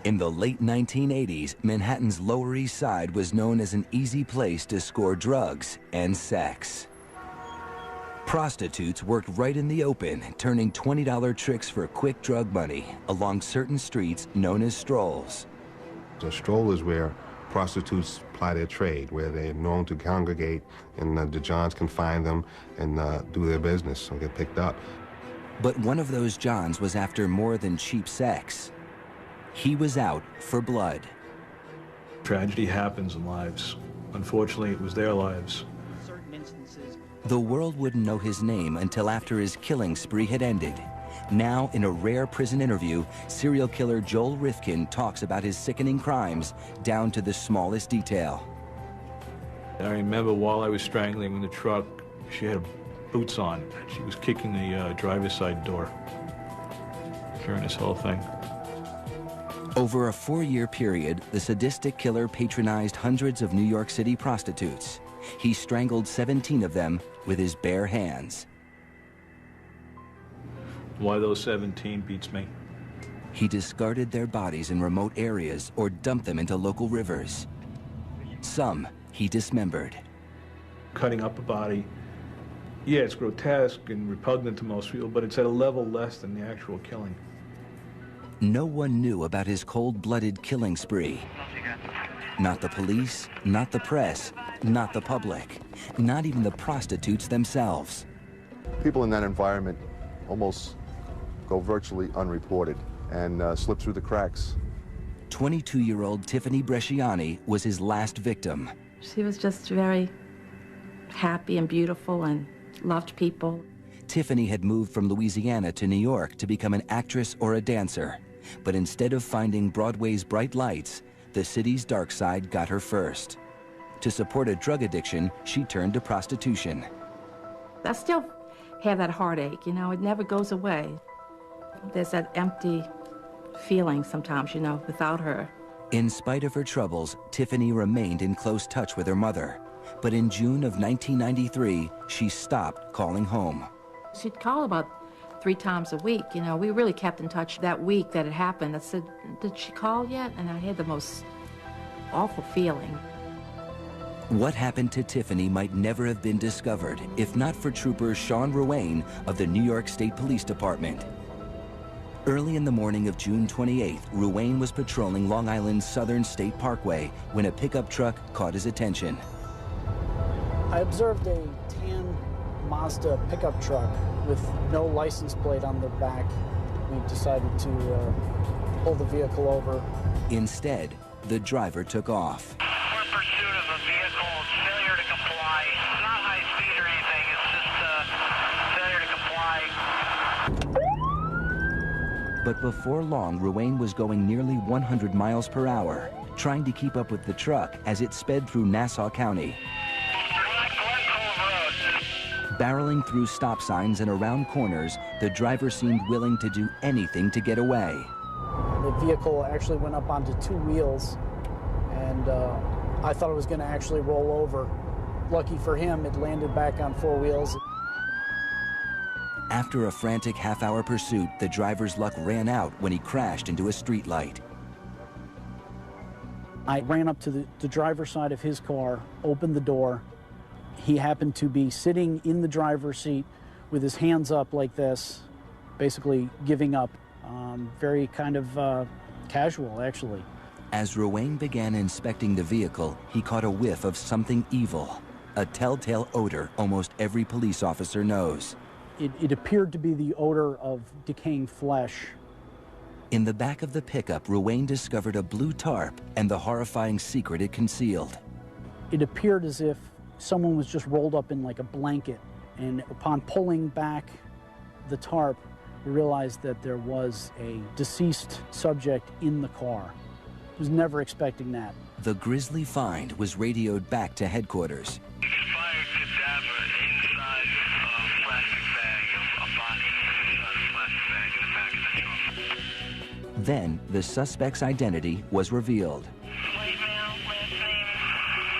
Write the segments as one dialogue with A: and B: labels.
A: In the late 1980s, Manhattan's Lower East Side was known as an easy place to score drugs and sex. Prostitutes worked right in the open, turning $20 tricks for quick drug money along certain streets known as strolls.
B: A stroll is where prostitutes ply their trade, where they're known to congregate, and the Johns can find them and do their business or get picked up.
A: But one of those Johns was after more than cheap sex. He was out for blood.
C: Tragedy happens in lives. Unfortunately, it was their lives.
A: The world wouldn't know his name until after his killing spree had ended. Now, in a rare prison interview, serial killer Joel Rifkin talks about his sickening crimes down to the smallest detail.
C: I remember while I was strangling in the truck, she had boots on. She was kicking the driver's side door, carrying this whole thing.
A: Over a 4-year period, the sadistic killer patronized hundreds of New York City prostitutes. He strangled 17 of them with his bare hands.
C: Why those 17 beats me.
A: He discarded their bodies in remote areas or dumped them into local rivers. Some he dismembered.
C: Cutting up a body, yeah, it's grotesque and repugnant to most people, but it's at a level less than the actual killing.
A: No one knew about his cold-blooded killing spree. Not the police, not the press, not the public, not even the prostitutes themselves.
D: People in that environment almost go virtually unreported and slip through the cracks.
A: 22-year-old Tiffany Bresciani was his last victim.
E: She was just very happy and beautiful and loved people.
A: Tiffany had moved from Louisiana to New York to become an actress or a dancer. But instead of finding Broadway's bright lights, the city's dark side got her first. To support a drug addiction, she turned to prostitution.
E: I still have that heartache, you know, it never goes away. There's that empty feeling sometimes, you know, without her.
A: In spite of her troubles, Tiffany remained in close touch with her mother. But in June of 1993, she stopped calling home.
E: She'd call about 3 times a week, you know. We really kept in touch that week that it happened. I said, did she call yet? And I had the most awful feeling.
A: What happened to Tiffany might never have been discovered if not for Trooper Sean Ruane of the New York State Police Department. Early in the morning of June 28th, Ruane was patrolling Long Island's Southern State Parkway when a pickup truck caught his attention.
F: I observed a tan Mazda pickup truck with no license plate on the back. We decided to pull the vehicle over.
A: Instead, the driver took off.
G: We're in pursuit of a vehicle, failure to comply. It's not high speed or anything, it's just failure to comply.
A: But before long, Ruane was going nearly 100 miles per hour, trying to keep up with the truck as it sped through Nassau County. Barreling through stop signs and around corners, the driver seemed willing to do anything to get away.
F: The vehicle actually went up onto 2 wheels, and I thought it was going to actually roll over. Lucky for him, it landed back on 4 wheels.
A: After a frantic half-hour pursuit, the driver's luck ran out when he crashed into a streetlight.
F: I ran up to the driver's side of his car, opened the door. He happened to be sitting in the driver's seat with his hands up like this, basically giving up. Very kind of casual, actually.
A: As Ruane began inspecting the vehicle, he caught a whiff of something evil, a telltale odor almost every police officer knows.
F: It appeared to be the odor of decaying flesh.
A: In the back of the pickup, Ruane discovered a blue tarp and the horrifying secret it concealed.
F: It appeared as if someone was just rolled up in like a blanket, and upon pulling back the tarp, we realized that there was a deceased subject in the car. I was never expecting that.
A: The grisly find was radioed back to headquarters.
G: Expired cadaver inside a plastic bag, a body inside a plastic bag in the back of the trunk.
A: Then the suspect's identity was revealed.
G: White male, last name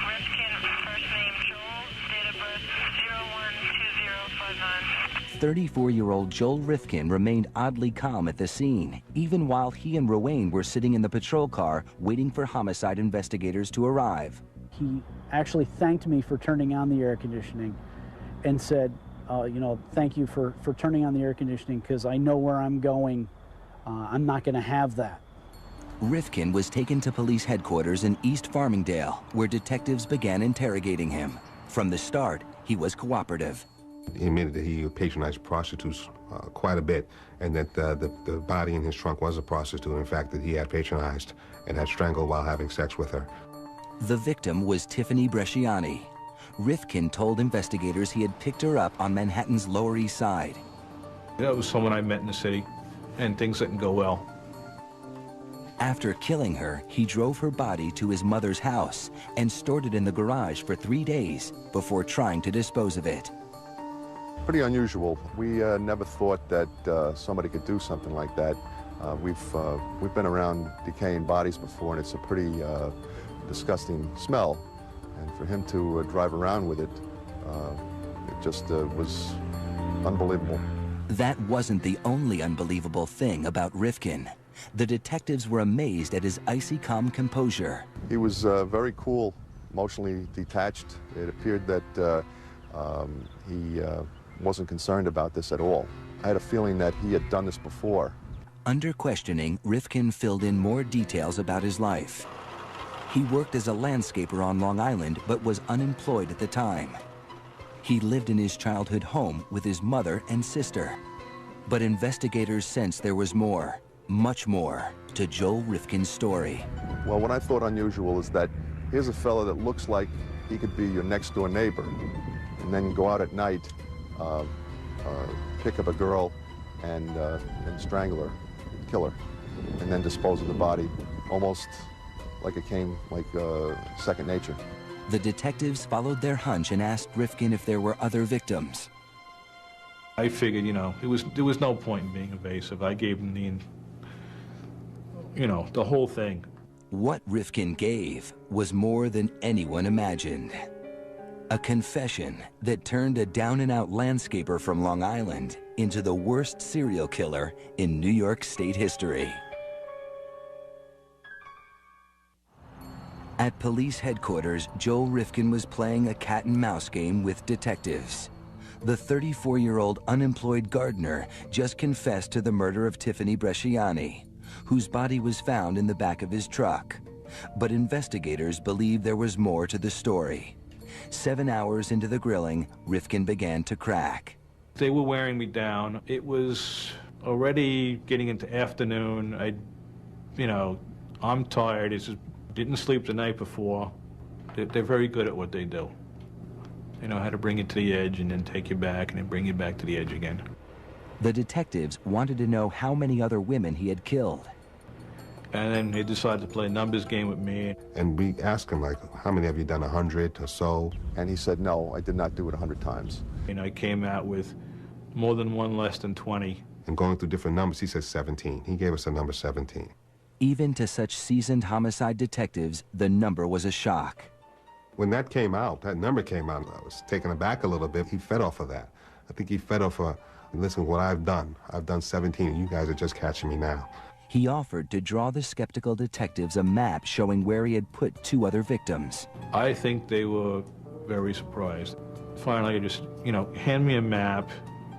G: Rifkin, first name Joel, date of birth 012059.
A: 34-year-old Joel Rifkin remained oddly calm at the scene, even while he and Ruane were sitting in the patrol car waiting for homicide investigators to arrive.
F: He actually thanked me for turning on the air conditioning and said, you know, thank you for turning on the air conditioning because I know where I'm going. I'm not going to have that.
A: Rifkin was taken to police headquarters in East Farmingdale, where detectives began interrogating him. From the start, he was cooperative.
B: He admitted that he patronized prostitutes quite a bit, and that the body in his trunk was a prostitute, in fact, that he had patronized and had strangled while having sex with her.
A: The victim was Tiffany Bresciani. Rifkin told investigators he had picked her up on Manhattan's Lower East Side.
C: That was someone I met in the city, and things didn't go well.
A: After killing her, he drove her body to his mother's house and stored it in the garage for 3 days before trying to dispose of it.
D: Pretty unusual. We never thought that somebody could do something like that. We've been around decaying bodies before, and it's a pretty disgusting smell. And for him to drive around with it, it just was unbelievable.
A: That wasn't the only unbelievable thing about Rifkin. The detectives were amazed at his icy calm composure.
D: He was very cool, emotionally detached. It appeared that he wasn't concerned about this at all. I had a feeling that he had done this before.
A: Under questioning, Rifkin filled in more details about his life. He worked as a landscaper on Long Island, but was unemployed at the time. He lived in his childhood home with his mother and sister. But investigators sensed there was more, much more, to Joel Rifkin's story.
D: Well, what I thought unusual is that here's a fellow that looks like he could be your next-door neighbor, and then go out at night, pick up a girl, and strangle her, kill her, and then dispose of the body, almost like it came like second nature.
A: The detectives followed their hunch and asked Rifkin if there were other victims.
C: I figured, you know, there was no point in being evasive. I gave him the whole thing.
A: What Rifkin gave was more than anyone imagined. A confession that turned a down-and-out landscaper from Long Island into the worst serial killer in New York State history. At police headquarters, Joel Rifkin was playing a cat-and-mouse game with detectives. The 34-year-old unemployed gardener just confessed to the murder of Tiffany Bresciani, whose body was found in the back of his truck. But investigators believe there was more to the story. 7 hours into the grilling, Rifkin began to crack.
C: They were wearing me down. It was already getting into afternoon. I'm tired. Didn't sleep the night before. They're very good at what they do. They know how to bring you to the edge and then take you back and then bring you back to the edge again.
A: The detectives wanted to know how many other women he had killed.
C: And then they decided to play a numbers game with me.
B: And we asked him, like, how many have you done, 100 or so?
D: And he said, no, I did not do it 100 times.
C: And I came out with more than one, less than 20.
B: And going through different numbers, he said 17. He gave us the number 17.
A: Even to such seasoned homicide detectives, the number was a shock.
B: When that number came out, I was taken aback a little bit. He fed off of that. I think he fed off of, listen, what I've done 17, and you guys are just catching me now.
A: He offered to draw the skeptical detectives a map showing where he had put 2 other victims.
C: I think they were very surprised. Finally, just, hand me a map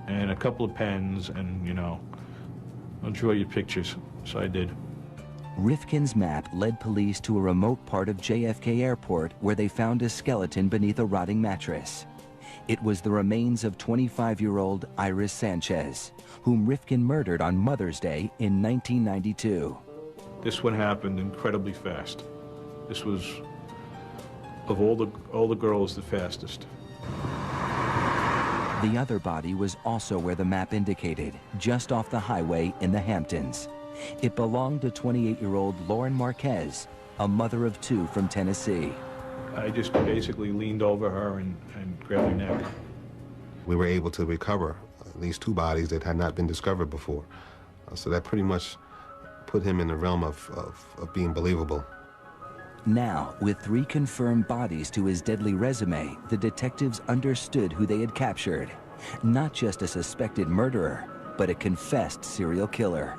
C: and a couple of pens and, I'll draw you pictures. So I did.
A: Rifkin's map led police to a remote part of JFK Airport where they found a skeleton beneath a rotting mattress. It was the remains of 25-year-old Iris Sanchez, whom Rifkin murdered on Mother's Day in 1992.
C: This one happened incredibly fast. This was, of all the girls, the fastest.
A: The other body was also where the map indicated, just off the highway in the Hamptons. It belonged to 28-year-old Lauren Marquez, a mother of 2 from Tennessee.
C: I just basically leaned over her and grabbed her neck.
B: We were able to recover these 2 bodies that had not been discovered before. So that pretty much put him in the realm of being believable.
A: Now, with 3 confirmed bodies to his deadly resume, the detectives understood who they had captured. Not just a suspected murderer, but a confessed serial killer.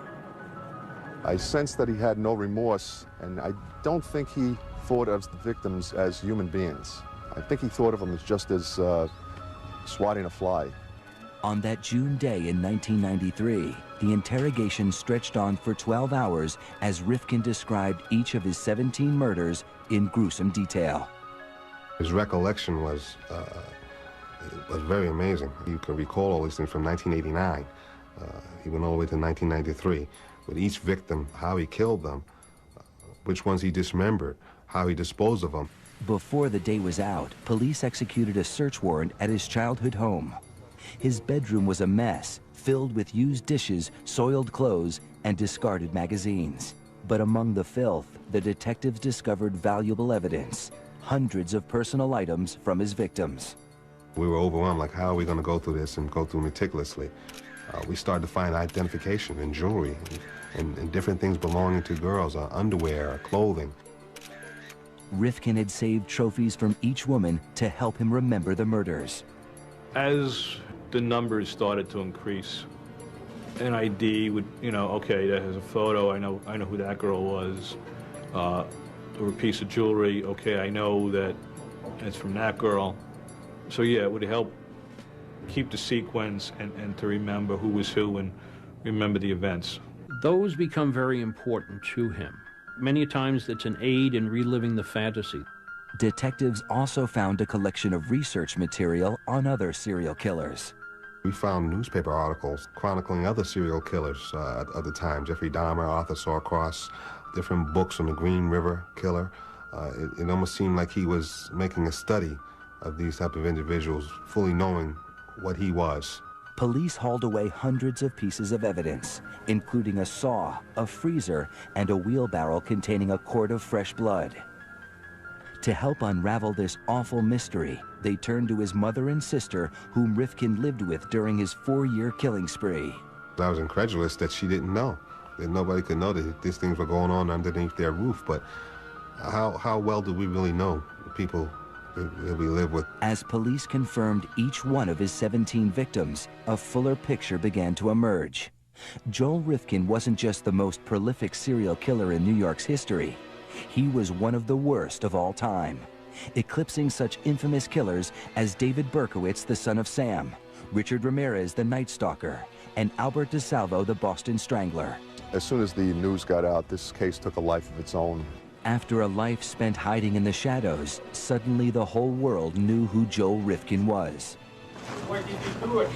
D: I sensed that he had no remorse, and I don't think he thought of the victims as human beings. I think he thought of them as just as swatting a fly.
A: On that June day in 1993, the interrogation stretched on for 12 hours as Rifkin described each of his 17 murders in gruesome detail.
B: His recollection was very amazing. You can recall all these things from 1989. He went all the way to 1993. With each victim, how he killed them, which ones he dismembered, how he disposed of them.
A: Before the day was out, police executed a search warrant at his childhood home. His bedroom was a mess, filled with used dishes, soiled clothes, and discarded magazines. But among the filth, the detectives discovered valuable evidence, hundreds of personal items from his victims.
B: We were overwhelmed, like, how are we going to go through this and go through meticulously? We started to find identification and jewelry and different things belonging to girls, underwear, clothing.
A: Rifkin had saved trophies from each woman to help him remember the murders.
C: As the numbers started to increase, an ID would, okay, that has a photo, I know who that girl was, or a piece of jewelry, okay, I know that it's from that girl. So yeah, it would help keep the sequence and to remember who was who and remember the events.
H: Those become very important to him. Many times it's an aid in reliving the fantasy.
A: Detectives also found a collection of research material on other serial killers.
B: We found newspaper articles chronicling other serial killers at the time. Jeffrey Dahmer, Arthur Sawcross, different books on the Green River Killer. It almost seemed like he was making a study of these type of individuals, fully knowing what he was.
A: Police hauled away hundreds of pieces of evidence, including a saw, a freezer, and a wheelbarrow containing a quart of fresh blood. To help unravel this awful mystery, they turned to his mother and sister, whom Rifkin lived with during his 4-year killing spree.
B: I was incredulous that she didn't know, that nobody could know that these things were going on underneath their roof. But how well do we really know the people that we live with?
A: As police confirmed each one of his 17 victims, a fuller picture began to emerge. Joel Rifkin wasn't just the most prolific serial killer in New York's history. He was one of the worst of all time, eclipsing such infamous killers as David Berkowitz, the son of Sam, Richard Ramirez, the Night Stalker, and Albert DeSalvo, the Boston Strangler.
D: As soon as the news got out, this case took a life of its own.
A: After a life spent hiding in the shadows, suddenly the whole world knew who Joel Rifkin was.
I: Why did you do it?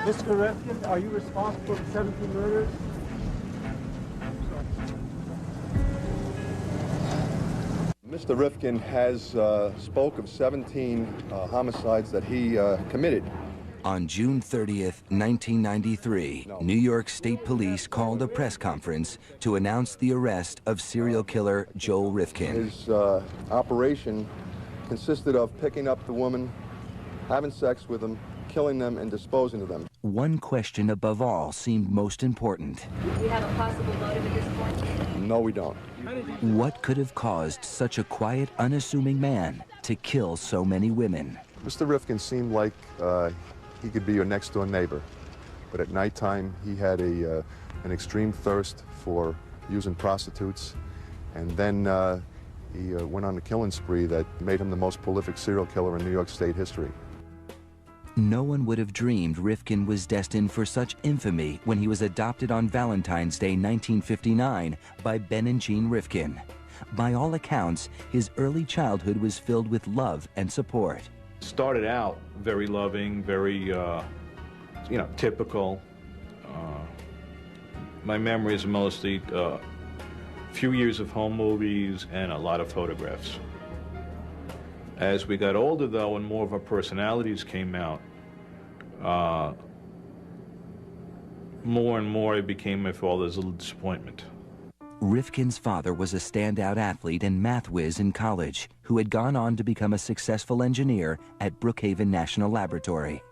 J: Mr. Rifkin, are you responsible for 17 murders?
D: Mr. Rifkin has spoke of 17 homicides that he committed.
A: On June 30th, 1993, New York State Police called a press conference to announce the arrest of serial killer Joel Rifkin.
D: His operation consisted of picking up the woman, having sex with them, killing them, and disposing of them.
A: One question above all seemed most important.
K: Do we have a possible motive at this point?
D: No, we don't.
A: What could have caused such a quiet, unassuming man to kill so many women?
D: Mr. Rifkin seemed like he could be your next-door neighbor, but at nighttime he had an extreme thirst for using prostitutes, and then he went on a killing spree that made him the most prolific serial killer in New York State history.
A: No one would have dreamed Rifkin was destined for such infamy when he was adopted on Valentine's Day 1959 by Ben and Jean Rifkin. By all accounts, his early childhood was filled with love and support.
C: Started out very loving, very, typical. My memory is mostly a few years of home movies and a lot of photographs. As we got older, though, and more of our personalities came out, more and more it became my father's little disappointment.
A: Rifkin's father was a standout athlete and math whiz in college who had gone on to become a successful engineer at Brookhaven National Laboratory.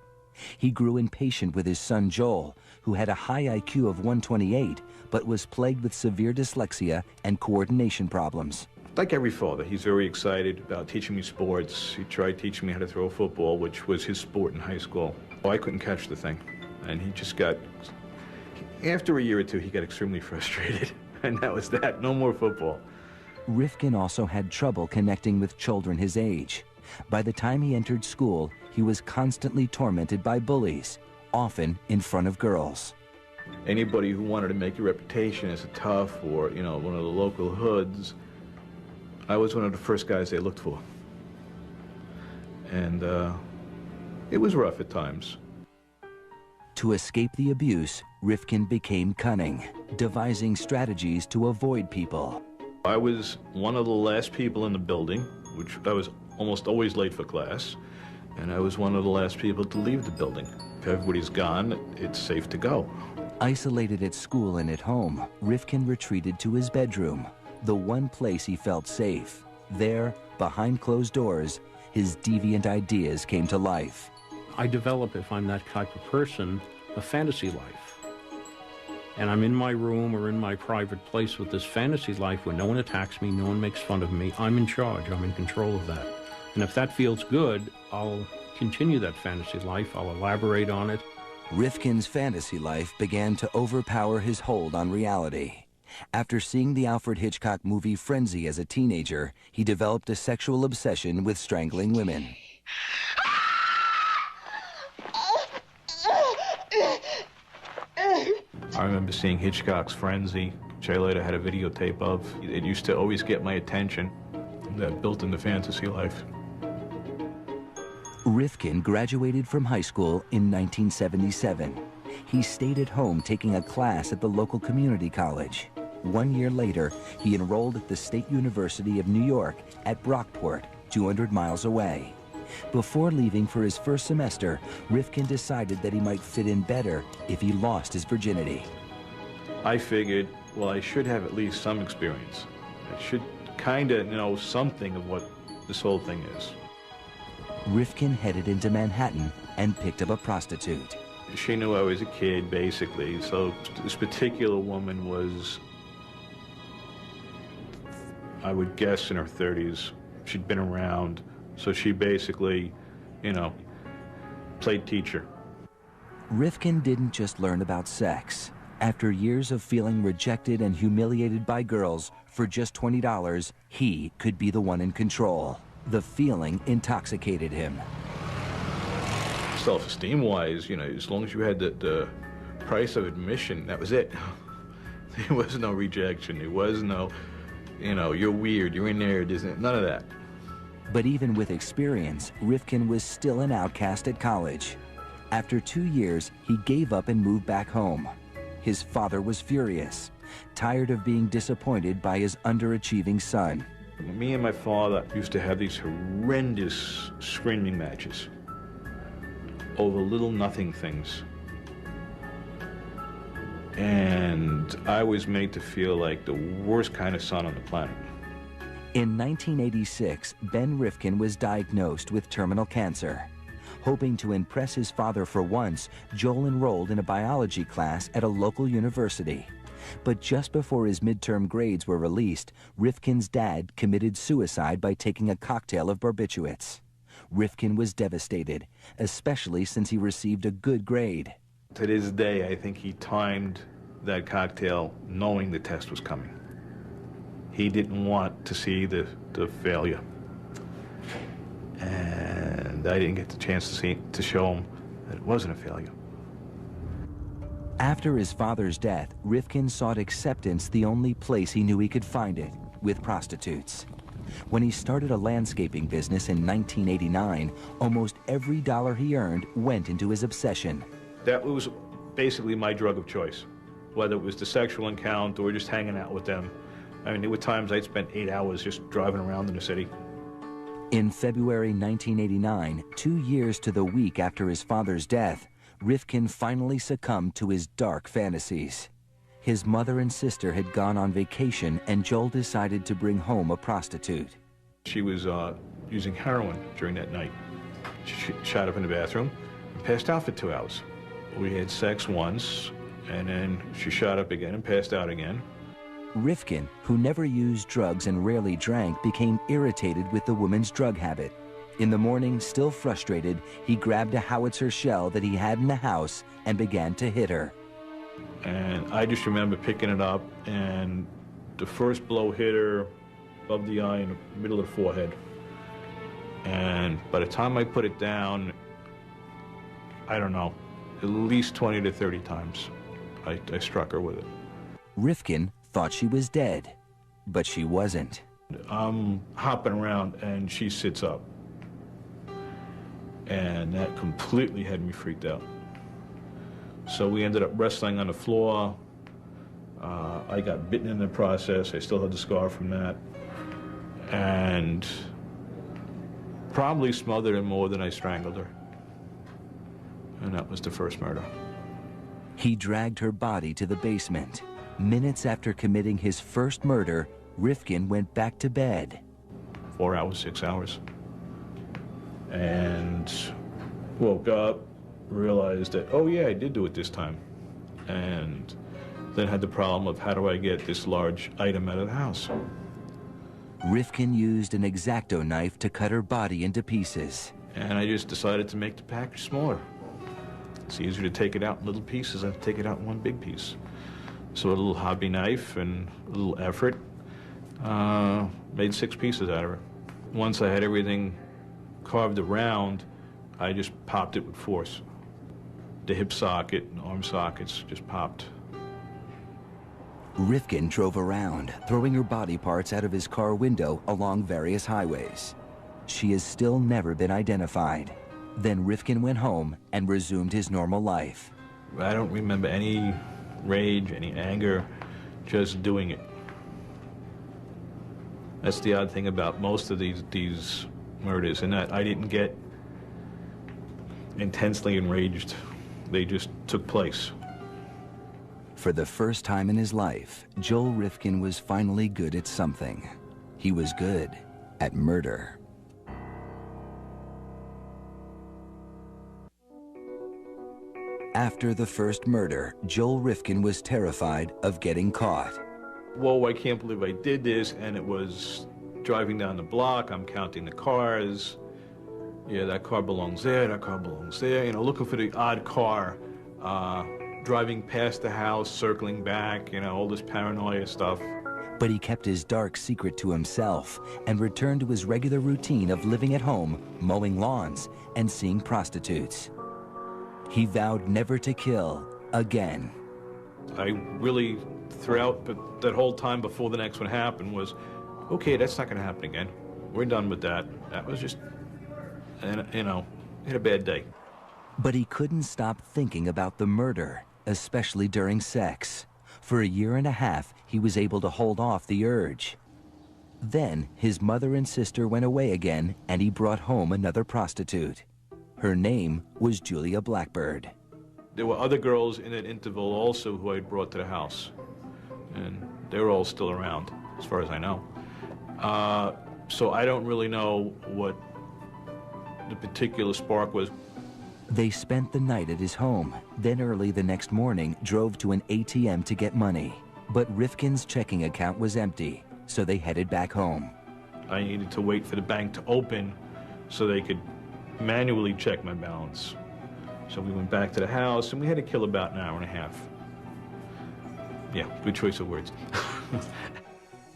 A: He grew impatient with his son Joel, who had a high IQ of 128, but was plagued with severe dyslexia and coordination problems.
C: Like every father, he's very excited about teaching me sports. He tried teaching me how to throw a football, which was his sport in high school. Well, I couldn't catch the thing. And he just got, after a year or two, he got extremely frustrated. And that was that, no more football.
A: Rifkin also had trouble connecting with children his age. By the time he entered school, he was constantly tormented by bullies, often in front of girls.
C: Anybody who wanted to make a reputation as a tough or, you know, one of the local hoods, I was one of the first guys they looked for. And it was rough at times.
A: To escape the abuse, Rifkin became cunning, devising strategies to avoid people.
C: I was one of the last people in the building, which I was almost always late for class, and I was one of the last people to leave the building. If everybody's gone, it's safe to go.
A: Isolated at school and at home, Rifkin retreated to his bedroom, the one place he felt safe. There, behind closed doors, his deviant ideas came to life.
H: I develop, if I'm that type of person, a fantasy life. And I'm in my room or in my private place with this fantasy life where no one attacks me, no one makes fun of me. I'm in charge, I'm in control of that. And if that feels good, I'll continue that fantasy life, I'll elaborate on it.
A: Rifkin's fantasy life began to overpower his hold on reality. After seeing the Alfred Hitchcock movie Frenzy as a teenager, he developed a sexual obsession with strangling women.
C: I remember seeing Hitchcock's Frenzy, which I later had a videotape of. It used to always get my attention. That built in the fantasy life.
A: Rifkin graduated from high school in 1977. He stayed at home taking a class at the local community college. 1 year later, he enrolled at the State University of New York at Brockport, 200 miles away. Before leaving for his first semester, Rifkin decided that he might fit in better if he lost his virginity.
C: I figured, well, I should have at least some experience. I should kind of know something of what this whole thing is.
A: Rifkin headed into Manhattan and picked up a prostitute.
C: She knew I was a kid, basically, so this particular woman was, I would guess, in her 30s. She'd been around, so she basically, you know, played teacher.
A: Rifkin didn't just learn about sex. After years of feeling rejected and humiliated by girls, for just $20, he could be the one in control. The feeling intoxicated him.
C: Self-esteem-wise, you know, as long as you had the price of admission, that was it. There was no rejection. There was no, you know, you're weird, you're in there, none of that.
A: But even with experience, Rifkin was still an outcast at college. After 2 years, he gave up and moved back home. His father was furious, tired of being disappointed by his underachieving son.
C: Me and my father used to have these horrendous screaming matches over little nothing things. And I was made to feel like the worst kind of son on the planet.
A: In 1986, Ben Rifkin was diagnosed with terminal cancer. Hoping to impress his father for once, Joel enrolled in a biology class at a local university. But just before his midterm grades were released, Rifkin's dad committed suicide by taking a cocktail of barbiturates. Rifkin was devastated, especially since he received a good grade.
C: To this day, I think he timed that cocktail knowing the test was coming. He didn't want to see the failure. And I didn't get the chance to show him that it wasn't a failure.
A: After his father's death, Rifkin sought acceptance the only place he knew he could find it, with prostitutes. When he started a landscaping business in 1989, almost every dollar he earned went into his obsession.
C: That was basically my drug of choice, whether it was the sexual encounter or just hanging out with them. I mean, there were times I'd spent 8 hours just driving around in the city.
A: In February 1989, 2 years to the week after his father's death, Rifkin finally succumbed to his dark fantasies. His mother and sister had gone on vacation, and Joel decided to bring home a prostitute.
C: She was using heroin during that night. She shot up in the bathroom and passed out for 2 hours. We had sex once, and then she shot up again and passed out again.
A: Rifkin, who never used drugs and rarely drank, became irritated with the woman's drug habit. In the morning, still frustrated, he grabbed a howitzer shell that he had in the house and began to hit her.
C: And I just remember picking it up, and the first blow hit her above the eye in the middle of the forehead. And by the time I put it down, I don't know, at least 20 to 30 times I struck her with it.
A: Rifkin thought she was dead, but she wasn't.
C: I'm hopping around, and she sits up. And that completely had me freaked out. So we ended up wrestling on the floor. I got bitten in the process. I still had the scar from that. And probably smothered her more than I strangled her. And that was the first murder.
A: He dragged her body to the basement. Minutes after committing his first murder, Rifkin went back to bed.
C: 4 hours, 6 hours. And woke up, realized that, oh yeah, I did do it this time. And then had the problem of how do I get this large item out of the house?
A: Rifkin used an X-Acto knife to cut her body into pieces.
C: And I just decided to make the package smaller. It's easier to take it out in little pieces than to take it out in one big piece. So a little hobby knife and a little effort, made 6 pieces out of it. Once I had everything carved around, I just popped it with force. The hip socket and arm sockets just popped.
A: Rifkin drove around, throwing her body parts out of his car window along various highways. She has still never been identified. Then Rifkin went home and resumed his normal life.
C: I don't remember any rage, any anger, just doing it. That's the odd thing about most of these murders, in that I didn't get intensely enraged. They just took place.
A: For the first time in his life, Joel Rifkin was finally good at something. He was good at murder. After the first murder, Joel Rifkin was terrified of getting caught.
C: Whoa, I can't believe I did this, and it was driving down the block, I'm counting the cars. Yeah, that car belongs there, that car belongs there, you know, looking for the odd car, driving past the house, circling back, you know, all this paranoia stuff.
A: But he kept his dark secret to himself and returned to his regular routine of living at home, mowing lawns, and seeing prostitutes. He vowed never to kill again. I
C: really, throughout that whole time before the next one happened, was, okay, that's not going to happen again. We're done with that. That was just, you know, had a bad day.
A: But he couldn't stop thinking about the murder, especially during sex. For 1.5 years, he was able to hold off the urge. Then his mother and sister went away again, and he brought home another prostitute. Her name was Julia Blackbird.
C: There were other girls in that interval also who I'd brought to the house, and they were all still around, as far as I know. So I don't really know what the particular spark was.
A: They spent the night at his home, then early the next morning drove to an ATM to get money. But Rifkin's checking account was empty, so they headed back home.
C: I needed to wait for the bank to open so they could manually check my balance. So we went back to the house, and we had to kill about 1.5 hours. Yeah, good choice of words.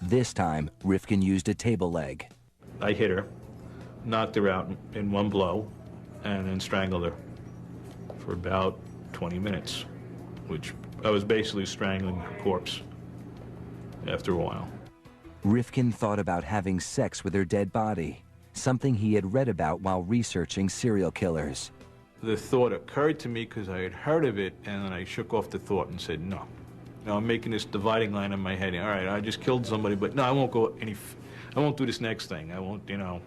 A: This time, Rifkin used a table leg.
C: I hit her, knocked her out in one blow, and then strangled her for about 20 minutes, which I was basically strangling her corpse after a while.
A: Rifkin thought about having sex with her dead body, something he had read about while researching serial killers.
C: The thought occurred to me because I had heard of it, and then I shook off the thought and said, no. Now I'm making this dividing line in my head. All right, I just killed somebody, but no, I won't do this next thing. I won't, you know,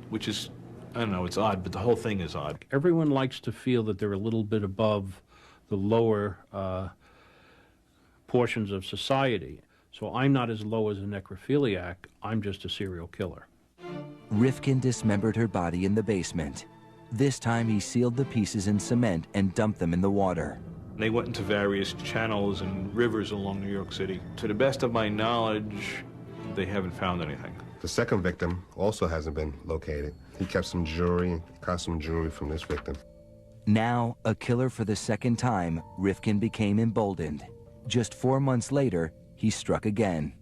C: which is, I don't know, it's odd, but the whole thing is odd.
H: Everyone likes to feel that they're a little bit above the lower portions of society. So I'm not as low as a necrophiliac, I'm just a serial killer.
A: Rifkin dismembered her body in the basement. This time he sealed the pieces in cement and dumped them in the water.
C: They went into various channels and rivers along New York City. To the best of my knowledge, they haven't found anything.
B: The second victim also hasn't been located. He kept some jewelry, costume jewelry from this victim.
A: Now, a killer for the second time, Rifkin became emboldened. Just 4 months later, he struck again.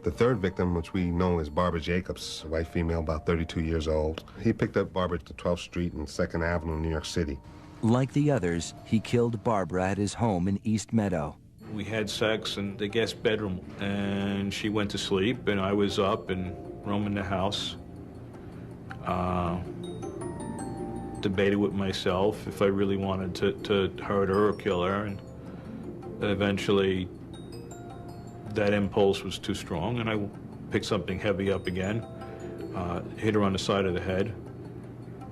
B: The third victim, which we know as Barbara Jacobs, a white female about 32 years old, he picked up Barbara at 12th Street and 2nd Avenue in New York City.
A: Like the others, he killed Barbara at his home in East Meadow.
C: We had sex in the guest bedroom, and she went to sleep, and I was up and roaming the house. Debated with myself if I really wanted to hurt her or kill her, and eventually that impulse was too strong, and I picked something heavy up again, hit her on the side of the head,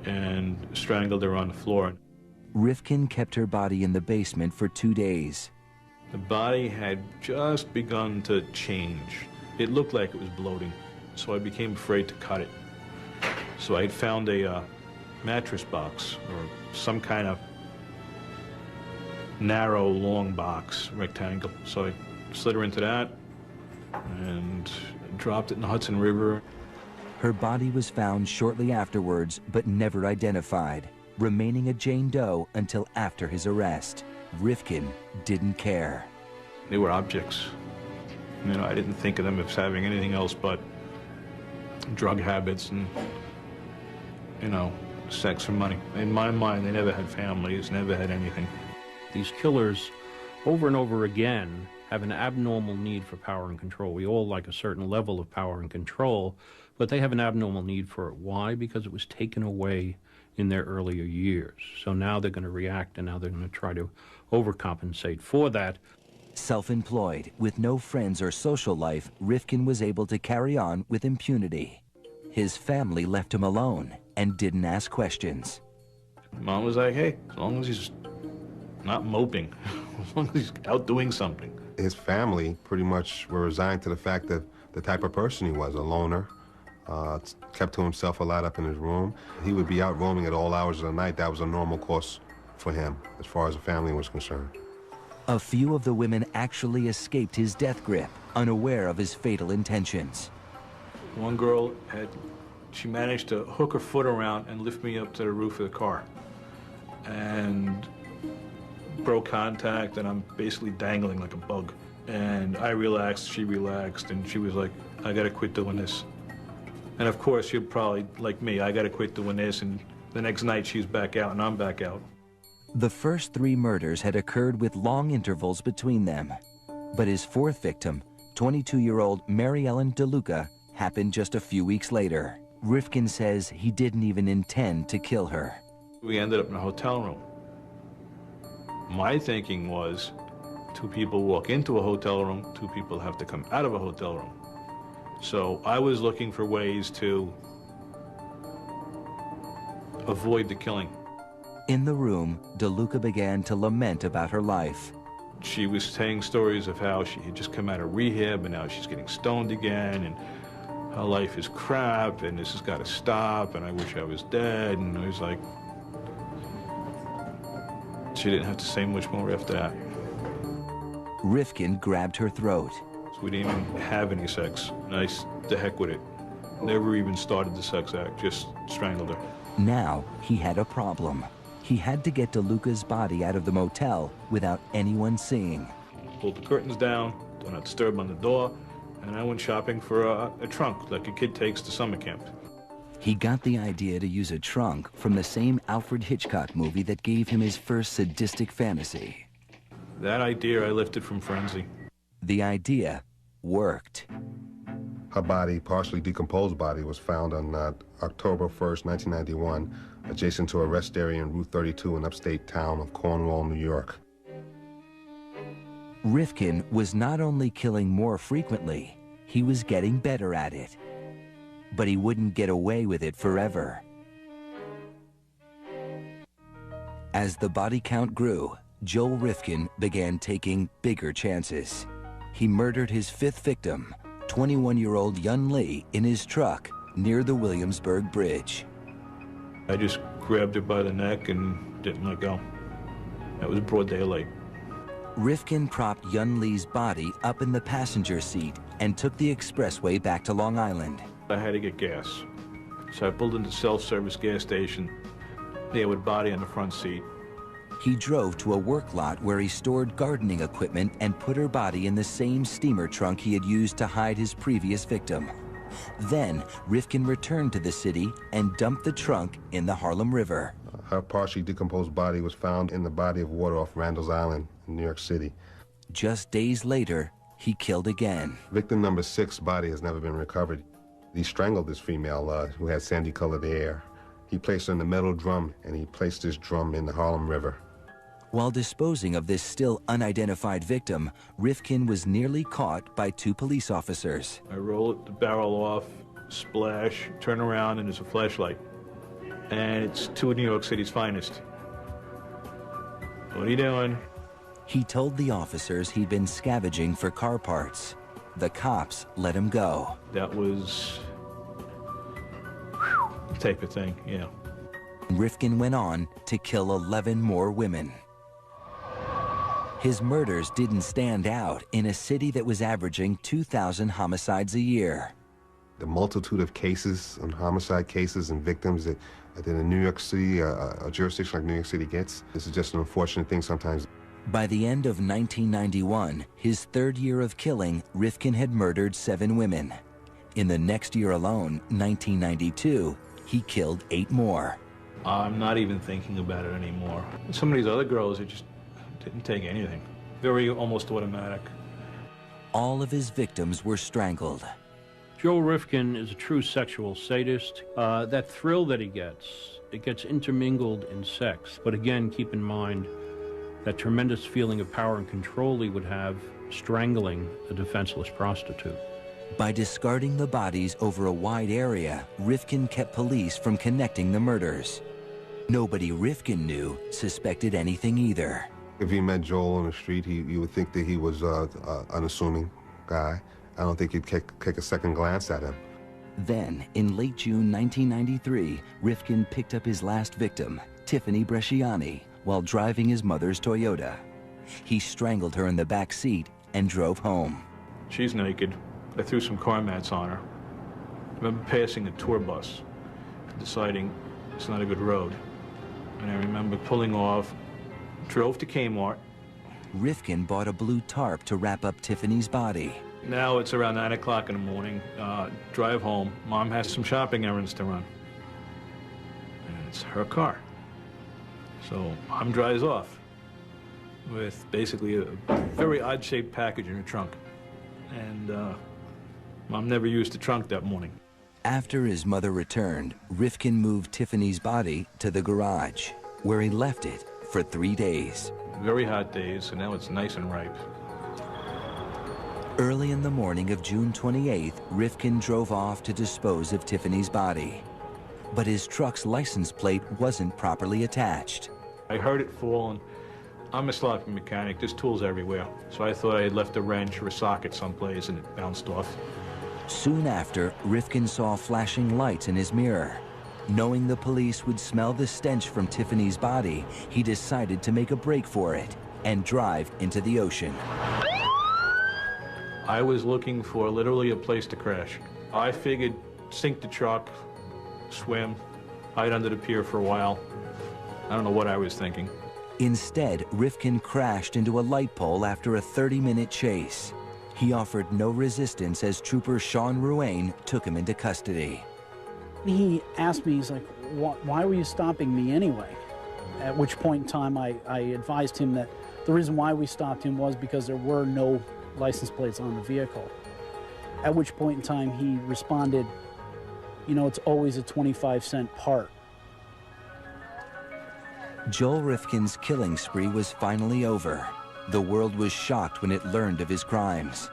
C: and strangled her on the floor.
A: Rifkin kept her body in the basement for 2 days.
C: The body had just begun to change. It looked like it was bloating, so I became afraid to cut it. So I had found a mattress box, or some kind of narrow, long box, rectangle. So I slid her into that and dropped it in the Hudson River.
A: Her body was found shortly afterwards, but never identified, remaining a Jane Doe until after his arrest. Rifkin didn't care.
C: They were objects. You know, I didn't think of them as having anything else but drug habits and, you know, sex for money. In my mind, they never had families, never had anything.
H: These killers, over and over again, have an abnormal need for power and control. We all like a certain level of power and control, but they have an abnormal need for it. Why? Because it was taken away in their earlier years. So now they're going to react, and now they're going to try to overcompensate for that.
A: Self-employed, with no friends or social life, Rifkin was able to carry on with impunity. His family left him alone and didn't ask questions.
C: Mom was like, hey, as long as he's not moping, as long as he's out doing something.
B: His family pretty much were resigned to the fact that the type of person he was, a loner, kept to himself a lot up in his room. He would be out roaming at all hours of the night. That was a normal course for him, as far as the family was concerned.
A: A few of the women actually escaped his death grip, unaware of his fatal intentions.
C: One girl she managed to hook her foot around and lift me up to the roof of the car. And broke contact, and I'm basically dangling like a bug. And I relaxed, she relaxed, and she was like, I gotta quit doing this. And of course, you're probably like me, I gotta quit doing this, and the next night she's back out and I'm back out.
A: The first 3 murders had occurred with long intervals between them. But his 4th victim, 22-year-old Mary Ellen DeLuca, happened just a few weeks later. Rifkin says he didn't even intend to kill her.
C: We ended up in a hotel room. My thinking was, 2 people walk into a hotel room, 2 people have to come out of a hotel room. So I was looking for ways to avoid the killing.
A: In the room, DeLuca began to lament about her life.
C: She was saying stories of how she had just come out of rehab and now she's getting stoned again, and her life is crap, and this has got to stop, and I wish I was dead. And I was like, she didn't have to say much more after that.
A: Rifkin grabbed her throat.
C: So we didn't even have any sex. Nice, the heck with it. Never even started the sex act, just strangled her.
A: Now he had a problem. He had to get DeLuca's body out of the motel without anyone seeing.
C: Pulled the curtains down, do not disturb on the door, and I went shopping for a trunk like a kid takes to summer camp.
A: He got the idea to use a trunk from the same Alfred Hitchcock movie that gave him his first sadistic fantasy.
C: That idea I lifted from Frenzy.
A: The idea worked.
B: Her body, partially decomposed body, was found on October 1st, 1991, adjacent to a rest area in Route 32 in upstate town of Cornwall, New York.
A: Rifkin was not only killing more frequently, he was getting better at it. But he wouldn't get away with it forever. As the body count grew, Joel Rifkin began taking bigger chances. He murdered his 5th victim, 21-year-old Yun Lee, in his truck near the Williamsburg Bridge.
C: I just grabbed her by the neck and didn't let go. It was broad daylight.
A: Rifkin propped Yun Lee's body up in the passenger seat and took the expressway back to Long Island.
C: I had to get gas. So I pulled into the self-service gas station there with body on the front seat.
A: He drove to a work lot where he stored gardening equipment and put her body in the same steamer trunk he had used to hide his previous victim. Then, Rifkin returned to the city and dumped the trunk in the Harlem River.
B: Her partially decomposed body was found in the body of water off Randall's Island in New York City.
A: Just days later, he killed again.
B: Victim number 6's body has never been recovered. He strangled this female who had sandy-colored hair. He placed her in the metal drum, and he placed this drum in the Harlem River.
A: While disposing of this still unidentified victim, Rifkin was nearly caught by 2 police officers.
C: I roll the barrel off, splash, turn around, and there's a flashlight. And it's 2 of New York City's finest. What are you doing?
A: He told the officers he'd been scavenging for car parts. The cops let him go.
C: That was the type of thing, yeah.
A: Rifkin went on to kill 11 more women. His murders didn't stand out in a city that was averaging 2,000 homicides a year.
B: The multitude of cases, and homicide cases and victims that in New York City, a jurisdiction like New York City gets, this is just an unfortunate thing sometimes.
A: By the end of 1991, his 3rd year of killing, Rifkin had murdered 7 women. In the next year alone, 1992, he killed 8 more.
C: I'm not even thinking about it anymore. Some of these other girls, it just didn't take anything. Very almost automatic.
A: All of his victims were strangled.
H: Joe Rifkin is a true sexual sadist. That thrill that he gets, it gets intermingled in sex. But again, keep in mind that tremendous feeling of power and control he would have strangling a defenseless prostitute.
A: By discarding the bodies over a wide area, Rifkin kept police from connecting the murders. Nobody Rifkin knew suspected anything either.
B: If he met Joel on the street, you would think that he was an unassuming guy. I don't think you'd take a second glance at him.
A: Then, in late June 1993, Rifkin picked up his last victim, Tiffany Bresciani, while driving his mother's Toyota. He strangled her in the back seat and drove home.
C: She's naked. I threw some car mats on her. I remember passing a tour bus, deciding it's not a good road. And I remember pulling off, drove to Kmart.
A: Rifkin bought a blue tarp to wrap up Tiffany's body.
C: Now it's around 9 o'clock in the morning. Drive home. Mom has some shopping errands to run. And it's her car. So Mom drives off with basically a very odd-shaped package in her trunk. And Mom never used the trunk that morning.
A: After his mother returned, Rifkin moved Tiffany's body to the garage, where he left it for 3 days.
C: Very hot days, and now it's nice and ripe.
A: Early in the morning of June 28th, Rifkin drove off to dispose of Tiffany's body. But his truck's license plate wasn't properly attached.
C: I heard it fall, and I'm a sloppy mechanic. There's tools everywhere. So I thought I had left a wrench or a socket someplace, and it bounced off.
A: Soon after, Rifkin saw flashing lights in his mirror. Knowing the police would smell the stench from Tiffany's body, he decided to make a break for it and drive into the ocean.
C: I was looking for literally a place to crash. I figured sink the truck, swim, hide under the pier for a while. I don't know what I was thinking.
A: Instead, Rifkin crashed into a light pole after a 30-minute chase. He offered no resistance as Trooper Sean Ruane took him into custody.
F: He asked me, he's like, why were you stopping me anyway? At which point in time I advised him that the reason why we stopped him was because there were no license plates on the vehicle. At which point in time he responded, you know, it's always a 25-cent part.
A: Joel Rifkin's killing spree was finally over. The world was shocked when it learned of his crimes.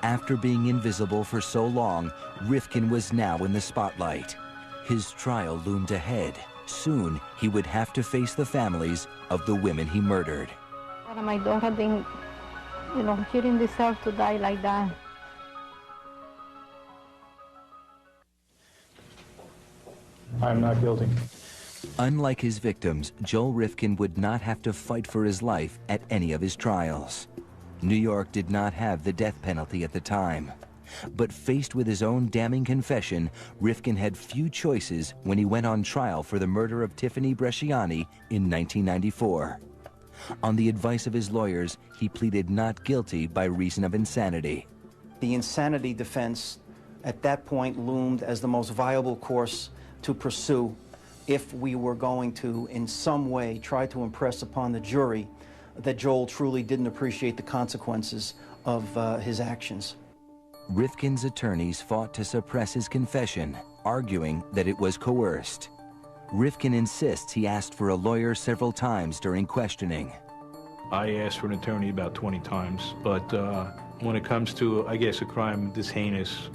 A: After being invisible for so long, Rifkin was now in the spotlight. His trial loomed ahead. Soon, he would have to face the families of the women he murdered.
K: My daughter didn't, she didn't deserve to die like that.
I: I'm not guilty.
A: Unlike his victims, Joel Rifkin would not have to fight for his life at any of his trials. New York did not have the death penalty at the time. But faced with his own damning confession, Rifkin had few choices when he went on trial for the murder of Tiffany Bresciani in 1994. On the advice of his lawyers, he pleaded not guilty by reason of insanity.
L: The insanity defense at that point loomed as the most viable course to pursue if we were going to, in some way, try to impress upon the jury that Joel truly didn't appreciate the consequences of his actions.
A: Rifkin's attorneys fought to suppress his confession, arguing that it was coerced. Rifkin insists he asked for a lawyer several times during questioning.
C: I asked for an attorney about 20 times, but when it comes to, I guess, a crime this heinous,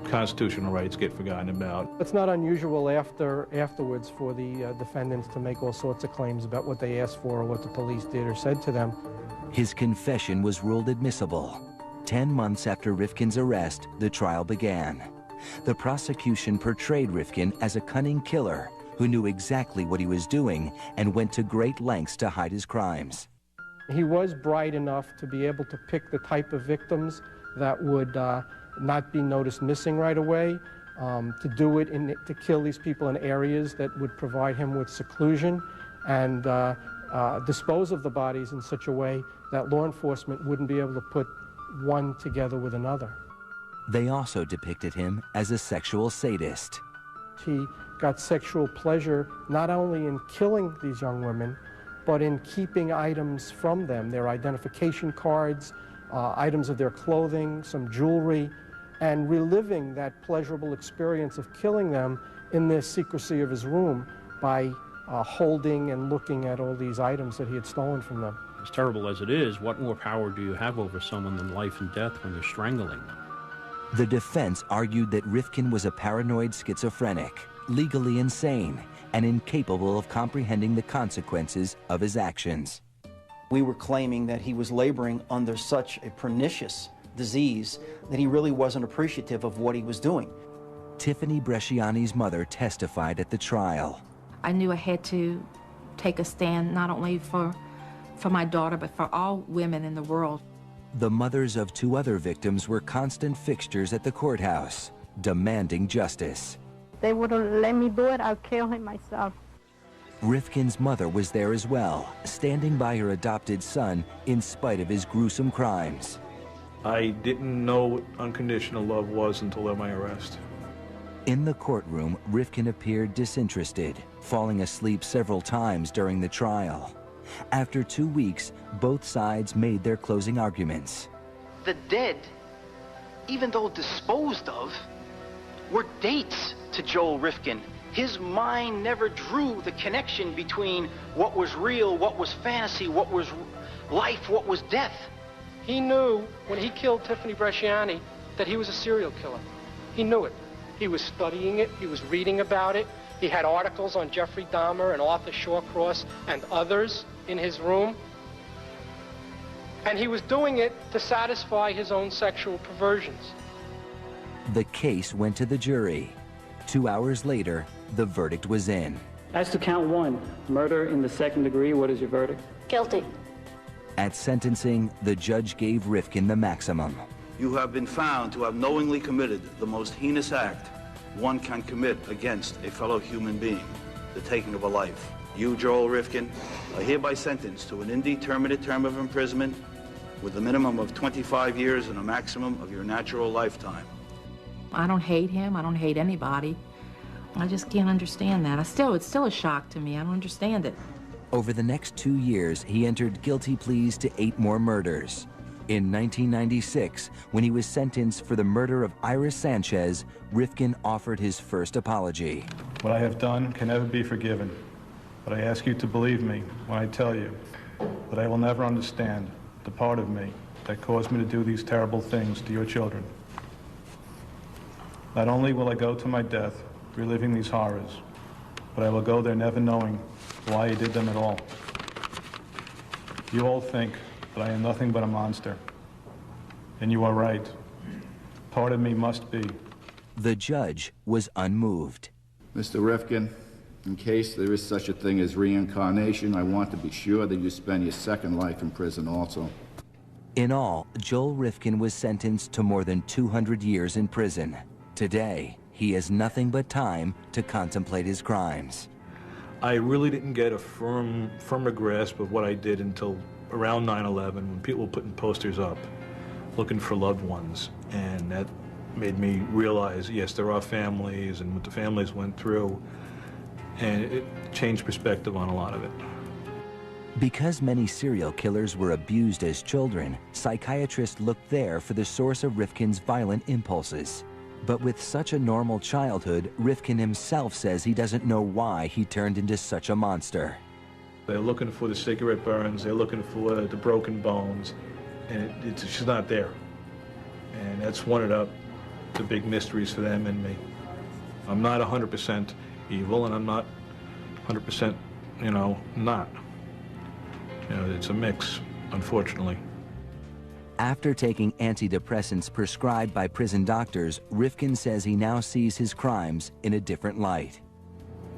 C: constitutional rights get forgotten about.
J: It's not unusual afterwards for the defendants to make all sorts of claims about what they asked for or what the police did or said to them.
A: His confession was ruled admissible. 10 months after Rifkin's arrest, the trial began. The prosecution portrayed Rifkin as a cunning killer who knew exactly what he was doing and went to great lengths to hide his crimes.
J: He was bright enough to be able to pick the type of victims that would not be noticed missing right away, to do it, to kill these people in areas that would provide him with seclusion, and dispose of the bodies in such a way that law enforcement wouldn't be able to put one together with another.
A: They also depicted him as a sexual sadist.
J: He got sexual pleasure not only in killing these young women, but in keeping items from them, their identification cards, items of their clothing, some jewelry, and reliving that pleasurable experience of killing them in the secrecy of his room by holding and looking at all these items that he had stolen from them.
H: As terrible as it is, what more power do you have over someone than life and death when you're strangling them?
A: The defense argued that Rifkin was a paranoid schizophrenic, legally insane, and incapable of comprehending the consequences of his actions.
L: We were claiming that he was laboring under such a pernicious disease that he really wasn't appreciative of what he was doing.
A: Tiffany Bresciani's mother testified at the trial.
E: I knew I had to take a stand not only for my daughter, but for all women in the world.
A: The mothers of 2 other victims were constant fixtures at the courthouse, demanding justice.
K: They wouldn't let me do it, I'll kill him myself.
A: Rifkin's mother was there as well, standing by her adopted son in spite of his gruesome crimes.
C: I didn't know what unconditional love was until my arrest.
A: In the courtroom, Rifkin appeared disinterested, falling asleep several times during the trial. After 2 weeks, both sides made their closing arguments.
M: The dead, even though disposed of, were dates to Joel Rifkin. His mind never drew the connection between what was real, what was fantasy, what was life, what was death.
I: He knew when he killed Tiffany Bresciani that he was a serial killer. He knew it. He was studying it. He was reading about it. He had articles on Jeffrey Dahmer and Arthur Shawcross and others in his room. And he was doing it to satisfy his own sexual perversions.
A: The case went to the jury. 2 hours later, the verdict was in.
N: As to count 1, murder in the 2nd degree, what is your verdict?
K: Guilty.
A: At sentencing, the judge gave Rifkin the maximum.
O: You have been found to have knowingly committed the most heinous act one can commit against a fellow human being, the taking of a life. You, Joel Rifkin, are hereby sentenced to an indeterminate term of imprisonment with a minimum of 25 years and a maximum of your natural lifetime.
E: I don't hate him. I don't hate anybody. I just can't understand that. It's still a shock to me. I don't understand it.
A: Over the next 2 years, he entered guilty pleas to 8 more murders. In 1996, when he was sentenced for the murder of Iris Sanchez, Rifkin offered his first apology.
C: What I have done can never be forgiven, but I ask you to believe me when I tell you that I will never understand the part of me that caused me to do these terrible things to your children. Not only will I go to my death reliving these horrors, but I will go there never knowing why I did them at all. You all think that I am nothing but a monster, and you are right. Part of me must be.
A: The judge was unmoved.
P: Mr. Rifkin, in case there is such a thing as reincarnation, I want to be sure that you spend your second life in prison also.
A: In all, Joel Rifkin was sentenced to more than 200 years in prison. Today, he has nothing but time to contemplate his crimes.
C: I really didn't get a firmer grasp of what I did until around 9/11, when people were putting posters up looking for loved ones, and that made me realize, yes, there are families and what the families went through, and it changed perspective on a lot of it.
A: Because many serial killers were abused as children, psychiatrists looked there for the source of Rifkin's violent impulses. But with such a normal childhood, Rifkin himself says he doesn't know why he turned into such a monster.
C: They're looking for the cigarette burns, they're looking for the broken bones, and it's just not there. And that's one of the big mysteries for them and me. I'm not 100% evil, and I'm not 100%, not. It's a mix, unfortunately.
A: After taking antidepressants prescribed by prison doctors, Rifkin says he now sees his crimes in a different light.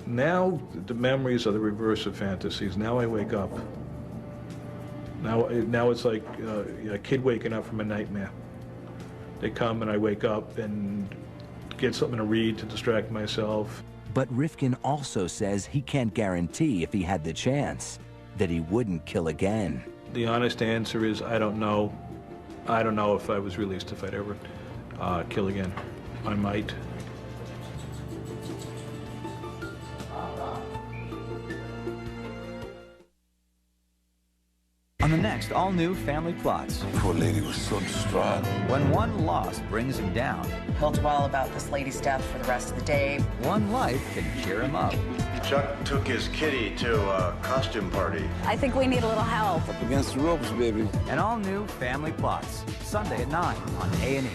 C: Now the memories are the reverse of fantasies. Now I wake up. Now it's like a kid waking up from a nightmare. They come and I wake up and get something to read to distract myself.
A: But Rifkin also says he can't guarantee, if he had the chance, that he wouldn't kill again.
C: The honest answer is I don't know. I don't know if I was released if I'd ever kill again. I might.
Q: On the next all-new Family Plots.
R: Poor lady was so distraught.
Q: When one loss brings him down.
S: He'll dwell about this lady's death for the rest of the day.
Q: One life can cheer him up.
T: Chuck took his kitty to a costume party.
S: I think we need a little help.
R: Up against the ropes, baby.
Q: An all-new Family Plots. Sunday at 9 on A&E.